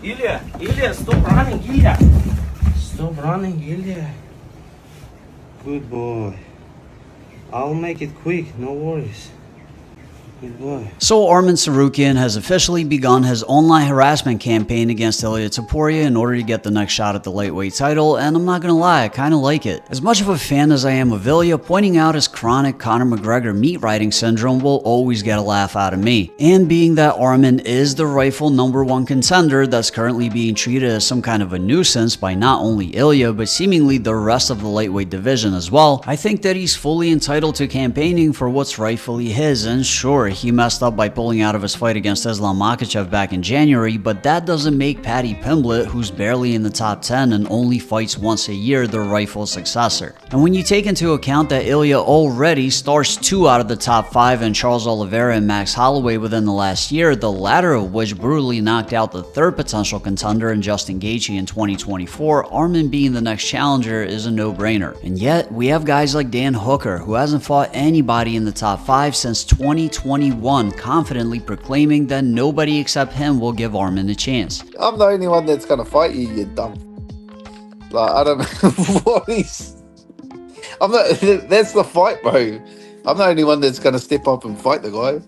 Ilia, stop running, Ilia. Stop running, Ilia. Good boy. I'll make it quick, no worries. Good boy. So Arman Tsarukyan has officially begun his online harassment campaign against Ilia Topuria in order to get the next shot at the lightweight title, and I'm not gonna lie, I kinda like it. As much of a fan as I am of Ilia, pointing out his chronic Conor McGregor meat riding syndrome will always get a laugh out of me. And being that Arman is the rightful #1 contender that's currently being treated as some kind of a nuisance by not only Ilia, but seemingly the rest of the lightweight division as well, I think that he's fully entitled to campaigning for what's rightfully his. And sure, he messed up by pulling out of his fight against Islam Makhachev back in January, but that doesn't make Paddy Pimblett, who's barely in the top 10 and only fights once a year, the rightful successor. And when you take into account that Ilia already starts 2 out of the top 5 in Charles Oliveira and Max Holloway within the last year, the latter of which brutally knocked out the third potential contender in Justin Gaethje in 2024, Arman being the next challenger is a no-brainer. And yet, we have guys like Dan Hooker, who hasn't fought anybody in the top 5 since 2021, confidently proclaiming that nobody except him will give Arman a chance. I'm the only one that's gonna fight you, you dumb. Like, I don't know what is. I'm not. That's the fight, bro. I'm the only one that's gonna step up and fight the guy.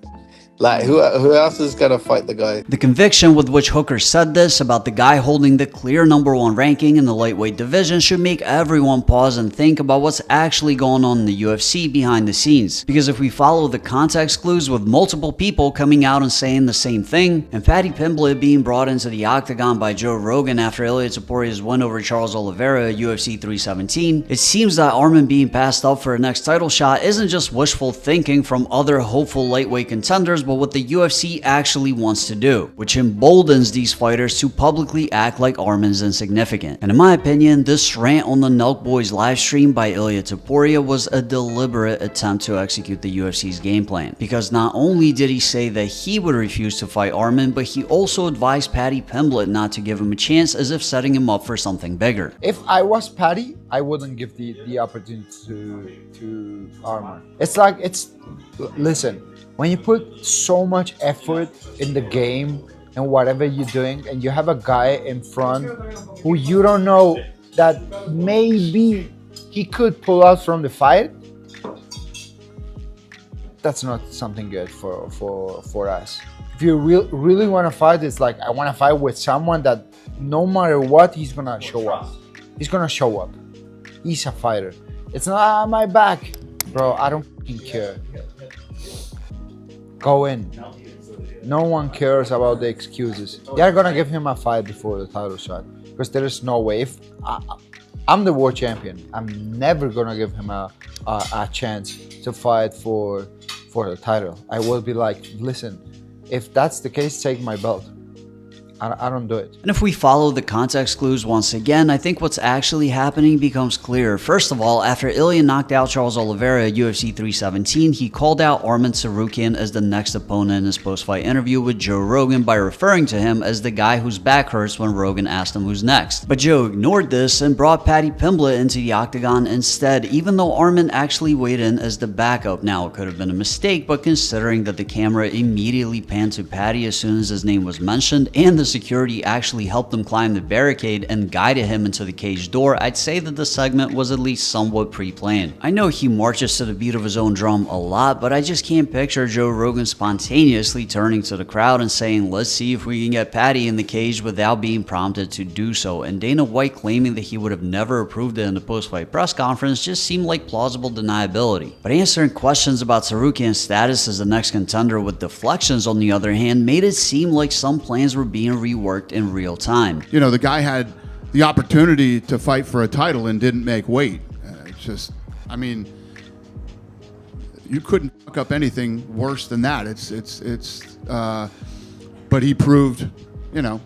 Like, who else is gonna fight the guy? The conviction with which Hooker said this about the guy holding the clear #1 ranking in the lightweight division should make everyone pause and think about what's actually going on in the UFC behind the scenes. Because if we follow the context clues with multiple people coming out and saying the same thing, and Paddy Pimblett being brought into the octagon by Joe Rogan after Ilia Topuria's win over Charles Oliveira at UFC 317, it seems that Arman being passed up for a next title shot isn't just wishful thinking from other hopeful lightweight contenders, but what the UFC actually wants to do, which emboldens these fighters to publicly act like Arman's insignificant. And in my opinion, this rant on the Nelk Boys livestream by Ilia Topuria was a deliberate attempt to execute the UFC's game plan, because not only did he say that he would refuse to fight Arman, but he also advised Paddy Pimblett not to give him a chance, as if setting him up for something bigger. If I was Paddy, I wouldn't give the opportunity to Arman. It's like, listen, when you put so much effort in the game and whatever you're doing, and you have a guy in front who you don't know that maybe he could pull out from the fight, that's not something good for us. If you really want to fight, it's like, I want to fight with someone that no matter what, he's gonna show up. He's gonna show up. He's a fighter. It's not my back, bro. I don't fucking care. Go in. No one cares about the excuses. They're gonna give him a fight before the title shot, because there is no way. If I'm the world champion, I'm never gonna give him a chance to fight for the title. I will be like, listen, if that's the case, take my belt. I don't do it. And if we follow the context clues once again, I think what's actually happening becomes clear. First of all, after Ilia knocked out Charles Oliveira at UFC 317, he called out Arman Tsarukyan as the next opponent in his post-fight interview with Joe Rogan by referring to him as the guy whose back hurts when Rogan asked him who's next. But Joe ignored this and brought Paddy Pimblett into the octagon instead, even though Arman actually weighed in as the backup. Now, it could have been a mistake, but considering that the camera immediately panned to Paddy as soon as his name was mentioned, and the security actually helped him climb the barricade and guided him into the cage door, I'd say that the segment was at least somewhat pre-planned. I know he marches to the beat of his own drum a lot, but I just can't picture Joe Rogan spontaneously turning to the crowd and saying, let's see if we can get Paddy in the cage without being prompted to do so, and Dana White claiming that he would have never approved it in the post-fight press conference just seemed like plausible deniability. But answering questions about Tsarukyan's status as the next contender with deflections, on the other hand, made it seem like some plans were being reworked in real time. You know, the guy had the opportunity to fight for a title and didn't make weight. It's just, I mean, you couldn't fuck up anything worse than that. But he proved, you know,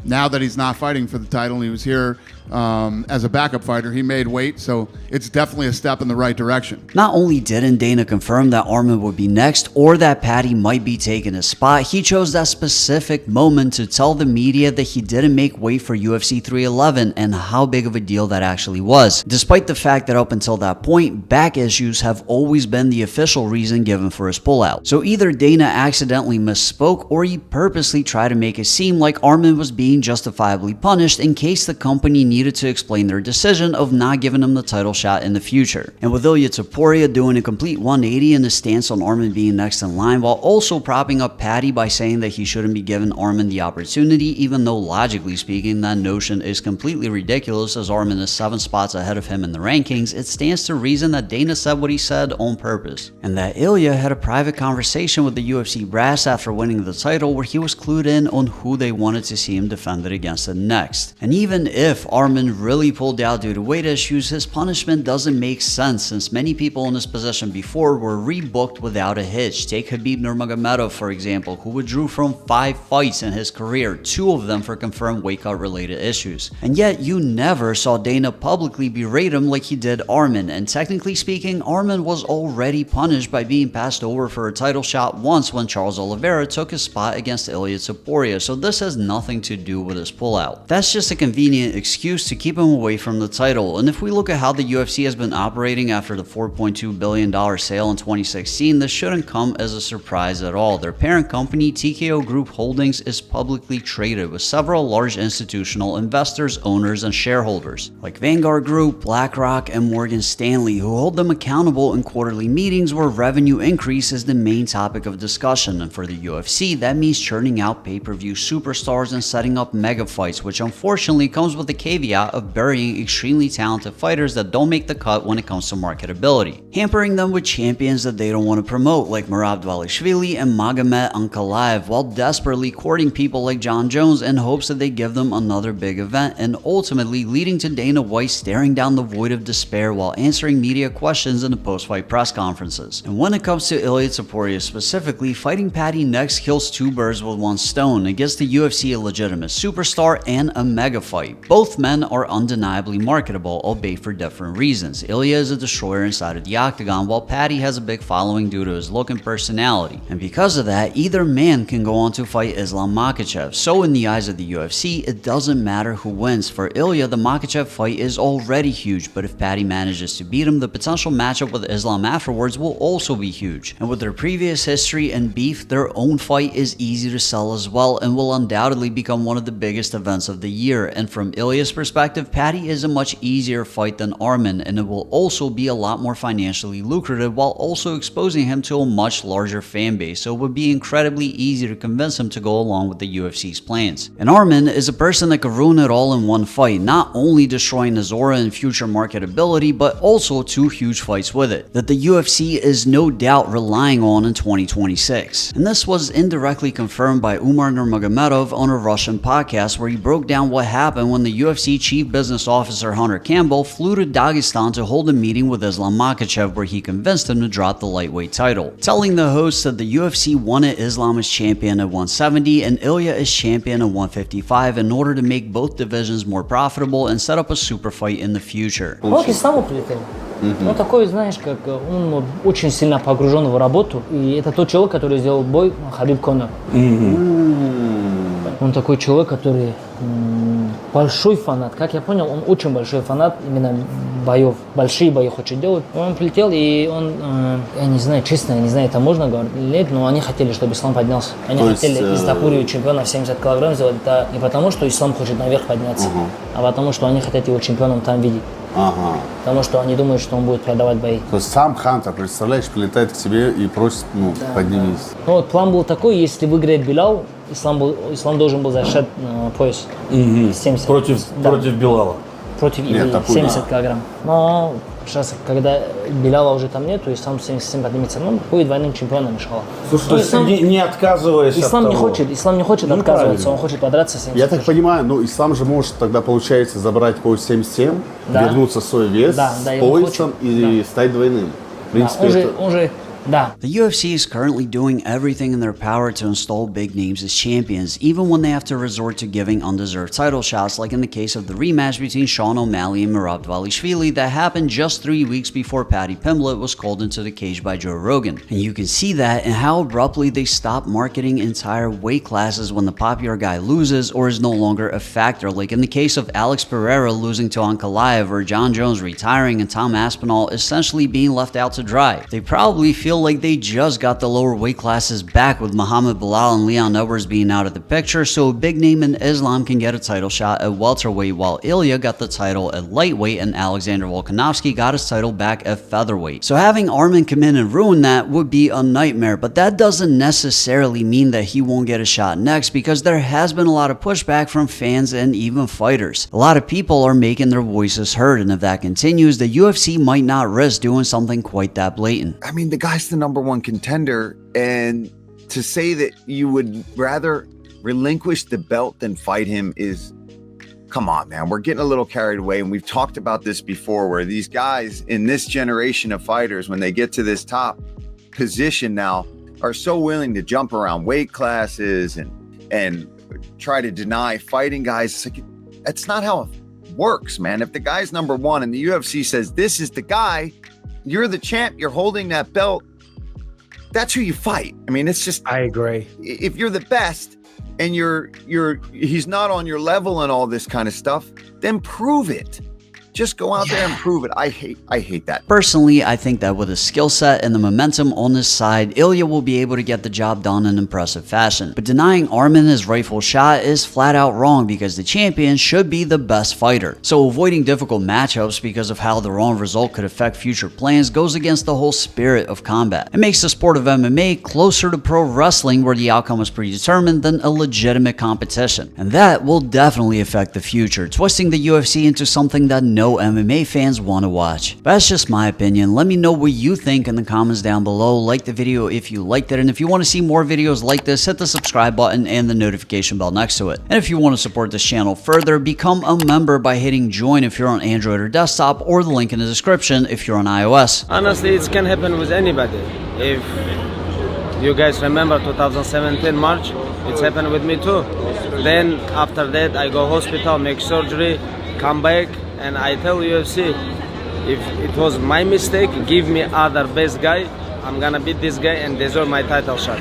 now that he's not fighting for the title, he was here as a backup fighter. He made weight, so it's definitely a step in the right direction. Not only didn't Dana confirm that Arman would be next or that Paddy might be taking his spot, he chose that specific moment to tell the media that he didn't make weight for UFC 311 and how big of a deal that actually was, despite the fact that up until that point, back issues have always been the official reason given for his pullout. So either Dana accidentally misspoke or he purposely tried to make it seem like Arman was being justifiably punished in case the company needed to explain their decision of not giving him the title shot in the future. And with Ilia Topuria doing a complete 180 in his stance on Arman being next in line while also propping up Paddy by saying that he shouldn't be giving Arman the opportunity, even though logically speaking that notion is completely ridiculous as Arman is 7 spots ahead of him in the rankings, it stands to reason that Dana said what he said on purpose. And that Ilia had a private conversation with the UFC brass after winning the title where he was clued in on who they wanted to see him defend it against next. And even if Arman really pulled out due to weight issues, his punishment doesn't make sense since many people in this position before were rebooked without a hitch. Take Khabib Nurmagomedov for example, who withdrew from 5 fights in his career, 2 of them for confirmed weight cut related issues. And yet you never saw Dana publicly berate him like he did Arman, and technically speaking, Arman was already punished by being passed over for a title shot once when Charles Oliveira took his spot against Ilia Topuria, so this has nothing to do with his pullout. That's just a convenient excuse to keep him away from the title, and if we look at how the UFC has been operating after the $4.2 billion sale in 2016, this shouldn't come as a surprise at all. Their parent company, TKO Group Holdings, is publicly traded with several large institutional investors, owners, and shareholders, like Vanguard Group, BlackRock, and Morgan Stanley, who hold them accountable in quarterly meetings where revenue increase is the main topic of discussion. And for the UFC, that means churning out pay-per-view superstars and setting up mega fights, which unfortunately comes with the caveat of burying extremely talented fighters that don't make the cut when it comes to marketability, hampering them with champions that they don't want to promote like Merab Dvalishvili and Magomed Ankalaev, while desperately courting people like John Jones in hopes that they give them another big event, and ultimately leading to Dana White staring down the void of despair while answering media questions in the post-fight press conferences. And when it comes to Ilia Topuria specifically, fighting Paddy next kills 2 birds with 1 stone. It gives the UFC a legitimate superstar and a mega fight. Both men are undeniably marketable, albeit for different reasons. Ilia is a destroyer inside of the octagon, while Paddy has a big following due to his look and personality. And because of that, either man can go on to fight Islam Makhachev. So in the eyes of the UFC, it doesn't matter who wins. For Ilia, the Makhachev fight is already huge, but if Paddy manages to beat him, the potential matchup with Islam afterwards will also be huge. And with their previous history and beef, their own fight is easy to sell as well and will undoubtedly become one of the biggest events of the year. And from Ilia's perspective, Paddy is a much easier fight than Arman, and it will also be a lot more financially lucrative while also exposing him to a much larger fan base, so it would be incredibly easy to convince him to go along with the UFC's plans. And Arman is a person that could ruin it all in one fight, not only destroying his aura and future marketability, but also 2 huge fights with it, that the UFC is no doubt relying on in 2026. And this was indirectly confirmed by Umar Nurmagomedov on a Russian podcast where he broke down what happened when the UFC chief business officer Hunter Campbell flew to Dagestan to hold a meeting with Islam Makhachev where he convinced him to drop the lightweight title, telling the host that the UFC wanted Islam as champion at 170 and Ilia as champion at 155 in order to make both divisions more profitable and set up a super fight in the future. Он к исламу прилетел. Он такой, знаешь, как он очень сильно погружен в работу. И это тот человек, который сделал бой Хабиб Конор. Он такой человек, который большой фанат. Как я понял, он очень большой фанат именно боев. Большие бои хочет делать. Он прилетел, и он, я не знаю, честно, я не знаю, это можно говорить или нет, но они хотели, чтобы Ислам поднялся. Они хотели из Топурию чемпиона в 70 килограмм сделать. Это не потому, что Ислам хочет наверх подняться, а потому, что они хотят его чемпионом там видеть. Потому что они думают, что он будет продавать бои. То есть сам Хантер, представляешь, прилетает к тебе и просит, поднимись. Ну вот план был такой, если выиграет Билал, Ислам должен был защищать пояс. 70. Против Билала. Против Ильи, 70 килограмм. Но сейчас, когда Биляла уже там нету, Ислам 77 поднимется, будет двойным чемпионом, иншаллах. Слушай, то есть не отказываясь Ислам от не того. Ислам не хочет отказываться, он хочет подраться 70. Я так понимаю, Ислам же может тогда, получается, забрать пояс 77, вернуться в свой вес с поясом и стать двойным. В принципе, он же Да. The UFC is currently doing everything in their power to install big names as champions, even when they have to resort to giving undeserved title shots, like in the case of the rematch between Sean O'Malley and Merab Dvalishvili that happened just 3 weeks before Paddy Pimblett was called into the cage by Joe Rogan. And you can see that in how abruptly they stop marketing entire weight classes when the popular guy loses or is no longer a factor, like in the case of Alex Pereira losing to Ankalaev, or John Jones retiring and Tom Aspinall essentially being left out to dry. They probably feel like they just got the lower weight classes back with Muhammad Bilal and Leon Edwards being out of the picture, so a big name in Islam can get a title shot at welterweight, while Ilia got the title at lightweight and Alexander Volkanovski got his title back at featherweight. So having Arman come in and ruin that would be a nightmare, but that doesn't necessarily mean that he won't get a shot next, because there has been a lot of pushback from fans and even fighters. A lot of people are making their voices heard, and if that continues, the UFC might not risk doing something quite that blatant. I mean, the guy's the #1 contender, and to say that you would rather relinquish the belt than fight him is, come on, man. We're getting a little carried away, and we've talked about this before, where these guys in this generation of fighters, when they get to this top position now, are so willing to jump around weight classes and try to deny fighting guys. It's like, that's not how it works, man. If the guy's #1 and the UFC says this is the guy, you're the champ, you're holding that belt, that's who you fight. I mean, it's just, I agree. if you're the best and he's not on your level and all this kind of stuff, then prove it. Just go out there and prove it. I hate that. Personally, I think that with his skill set and the momentum on his side, Ilia will be able to get the job done in impressive fashion. But denying Arman his rightful shot is flat out wrong, because the champion should be the best fighter. So avoiding difficult matchups because of how the wrong result could affect future plans goes against the whole spirit of combat. It makes the sport of MMA closer to pro wrestling, where the outcome is predetermined, than a legitimate competition. And that will definitely affect the future, twisting the UFC into something that no MMA fans want to watch. But that's just my opinion. Let me know what you think in the comments down below. Like the video if you liked it, and if you want to see more videos like this, hit the subscribe button and the notification bell next to it. And if you want to support this channel further, become a member by hitting join if you're on Android or desktop, or the link in the description if you're on iOS. Honestly, it can happen with anybody. If you guys remember 2017 March, it's happened with me too. Then after that I go hospital, make surgery, come back, and I tell UFC, if it was my mistake, give me other best guy. I'm gonna beat this guy and deserve my title shot.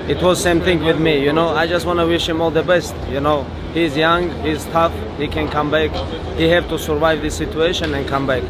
It was same thing with me, you know. I just want to wish him all the best. You know, he's young, he's tough, he can come back. He have to survive this situation and come back.